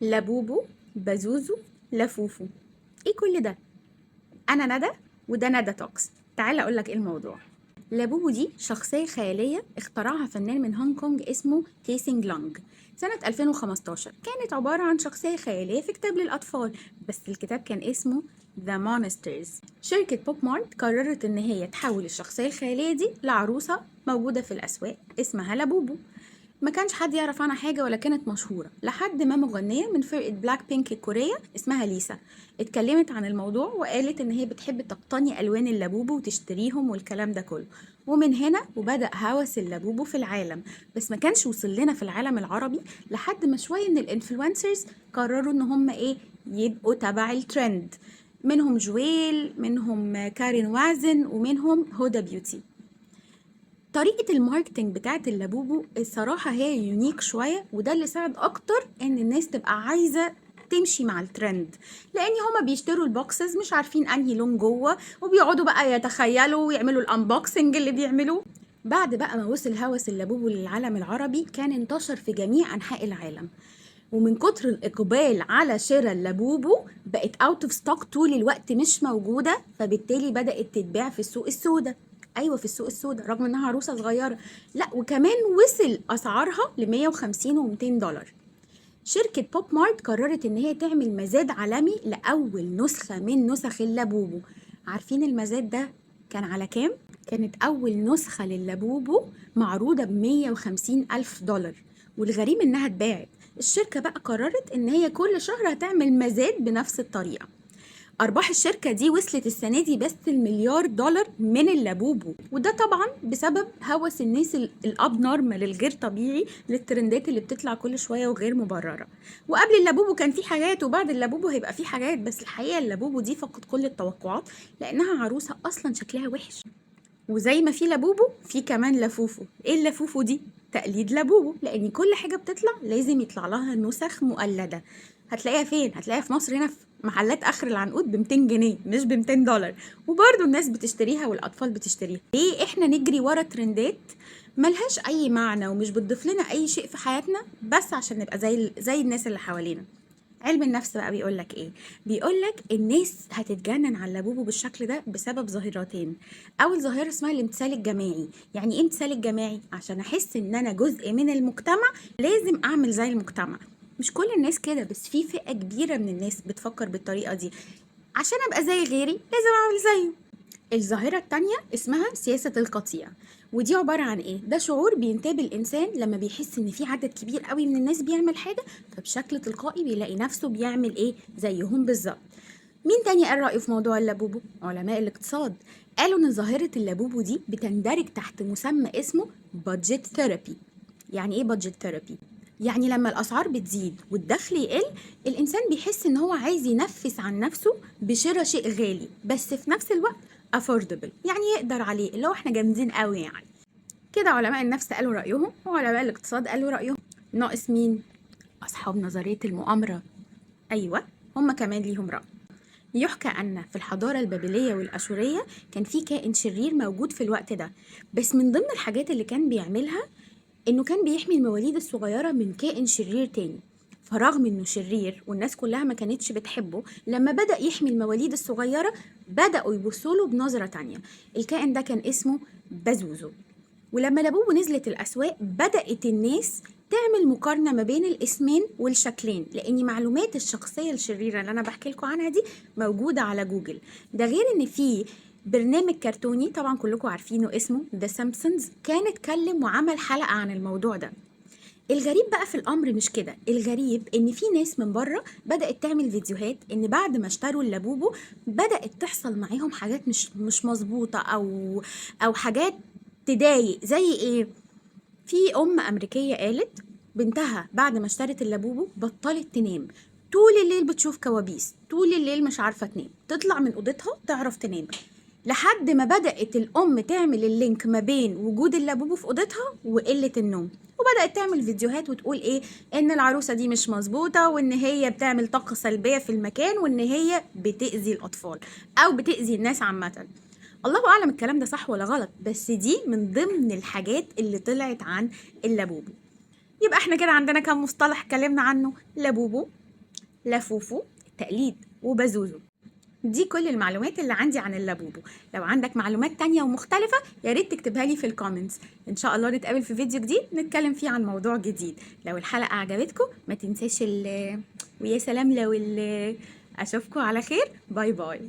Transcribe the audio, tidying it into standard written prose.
لابوبو، بزوزو، لفوفو. ايه كل ده؟ انا ندى وده ندى توكس. تعال اقولك ايه الموضوع. لابوبو دي شخصية خيالية اخترعها فنان من هونج كونج اسمه تيسينج لونج سنة 2015. كانت عبارة عن شخصية خيالية في كتاب للأطفال، بس الكتاب كان اسمه The Monsters. شركة بوب مارت قررت إن هي تحول الشخصية الخيالية دي لعروسة موجودة في الأسواق اسمها لابوبو. ما كانش حد يعرف عنها حاجة ولا كانت مشهورة لحد ما مغنية من فرقة بلاك بينك الكورية اسمها ليسا اتكلمت عن الموضوع وقالت ان هي بتحب تقتني الوان اللابوبو وتشتريهم والكلام ده كله، ومن هنا وبدأ هوس اللابوبو في العالم. بس ما كانش وصل لنا في العالم العربي لحد ما شوية من الانفلونسرز قرروا ان هم يبقوا تبع الترند، منهم جويل، منهم كارين وازن، ومنهم هدى بيوتي. طريقة الماركتينج بتاعت اللابوبو الصراحة هي يونيك شوية، وده اللي ساعد أكتر إن الناس تبقى عايزة تمشي مع الترند، لأن هما بيشتروا البوكسز مش عارفين أنهي لون جوه، وبيقعدوا بقى يتخيلوا ويعملوا الأنبوكسنج اللي بيعملوه. بعد بقى ما وصل هوس اللابوبو للعالم العربي كان انتشر في جميع أنحاء العالم، ومن كتر الإقبال على شراء اللابوبو بقت اوت اوف ستوك طول الوقت مش موجودة، فبالتالي بدأت تتباع في السوق السوداء. ايوه في السوق السوداء رغم انها عروسه صغيره، لا وكمان وصل اسعارها ل 150 و 200 دولار. شركه بوب مارت قررت ان هي تعمل مزاد عالمي لاول نسخه من نسخ اللابوبو. عارفين المزاد ده كان على كام؟ كانت اول نسخه لللابوبو معروضه ب 150 الف دولار، والغريب انها اتباعت. الشركه بقى قررت ان هي كل شهر هتعمل مزاد بنفس الطريقه. أرباح الشركة دي وصلت السنة دي بس المليار دولار من اللابوبو، وده طبعا بسبب هوس الناس الأب نورمال الغير طبيعي للترندات اللي بتطلع كل شوية وغير مبررة. وقبل اللابوبو كان في حاجات وبعد اللابوبو هيبقى في حاجات، بس الحقيقة اللابوبو دي فقد كل التوقعات لأنها عروسة أصلا شكلها وحش. وزي ما في لابوبو في كمان لافوفو. ايه اللافوفو دي؟ تقليد لابوبو، لان كل حاجه بتطلع لازم يطلع لها نسخ مقلده. هتلاقيها فين؟ هتلاقيها في مصر هنا في محلات اخر العنقود ب 200 جنيه مش ب 200 دولار، وبرده الناس بتشتريها والاطفال بتشتريها. ليه احنا نجري ورا ترندات ملهاش اي معنى ومش بتضيف لنا اي شيء في حياتنا بس عشان نبقى زي الناس اللي حوالينا؟ علم النفس بقى بيقولك ايه؟ بيقولك الناس هتتجنن على اللابوبو بالشكل ده بسبب ظاهرتين. اول ظاهرة اسمها الامتثال الجماعي. يعني ايه امتثال الجماعي؟ عشان احس ان انا جزء من المجتمع لازم اعمل زي المجتمع. مش كل الناس كده، بس في فئة كبيرة من الناس بتفكر بالطريقة دي. عشان ابقى زي غيري لازم اعمل زيه. الظاهرة التانية اسمها سياسة القطيع، ودي عبارة عن ايه؟ ده شعور بينتاب الانسان لما بيحس ان في عدد كبير قوي من الناس بيعمل حاجة، فبشكل تلقائي بيلاقي نفسه بيعمل ايه؟ زيهم بالظبط. مين تاني قال رأيه في موضوع اللابوبو؟ علماء الاقتصاد قالوا ان ظاهرة اللابوبو دي بتندرج تحت مسمى اسمه budget therapy. يعني ايه budget therapy؟ يعني لما الاسعار بتزيد والدخل يقل الانسان بيحس ان هو عايز ينفس عن نفسه بشراء شيء غالي بس في نفس الوقت affordable، يعني يقدر عليه، اللي هو احنا جامدين قوي يعني. كده علماء النفس قالوا رأيهم وعلماء الاقتصاد قالوا رأيهم. ناقص مين؟ أصحاب نظرية المؤامرة. أيوة هم كمان ليهم رأي. يحكى أن في الحضارة البابلية والأشورية كان في كائن شرير موجود في الوقت ده، بس من ضمن الحاجات اللي كان بيعملها إنه كان بيحمي المواليد الصغيرة من كائن شرير تاني. فرغم إنه شرير والناس كلها ما كانتش بتحبه، لما بدأ يحمي المواليد الصغيرة بدأوا يبصوله بنظرة تانية. الكائن ده كان اسمه بزوزو. ولما لابوبو نزلت الأسواق بدأت الناس تعمل مقارنة ما بين الاسمين والشكلين، لأن معلومات الشخصية الشريرة اللي أنا بحكي لكم عنها دي موجودة على جوجل. ده غير إن في برنامج كرتوني طبعا كلكم عارفينه اسمه ذا سيمبسونز كان اتكلم وعمل حلقة عن الموضوع ده. الغريب بقى في الامر مش كده، الغريب ان في ناس من بره بدات تعمل فيديوهات ان بعد ما اشتروا اللابوبو بدات تحصل معاهم حاجات مش مظبوطه او حاجات تضايق. زي ايه؟ في امريكيه قالت بنتها بعد ما اشترت اللابوبو بطلت تنام، طول الليل بتشوف كوابيس، طول الليل مش عارفه تنام، تطلع من اوضتها تعرف تنام. لحد ما بدأت الأم تعمل اللينك ما بين وجود اللابوبو في أوضتها وقلة النوم، وبدأت تعمل فيديوهات وتقول إيه؟ إن العروسة دي مش مظبوطة، وإن هي بتعمل طاقة سلبية في المكان، وإن هي بتأذي الأطفال أو بتأذي الناس عامة. الله أعلم الكلام ده صح ولا غلط، بس دي من ضمن الحاجات اللي طلعت عن اللابوبو. يبقى احنا كده عندنا كام مصطلح اتكلمنا عنه؟ لابوبو، لفوفو التقليد وبزوزو. دي كل المعلومات اللي عندي عن اللابوبو. لو عندك معلومات تانية ومختلفة يا ريت تكتبها لي في الكومنتس. ان شاء الله نتقابل في فيديو جديد نتكلم فيه عن موضوع جديد. لو الحلقة عجبتكم ما تنساش ويا سلام لو اشوفكم على خير. باي باي.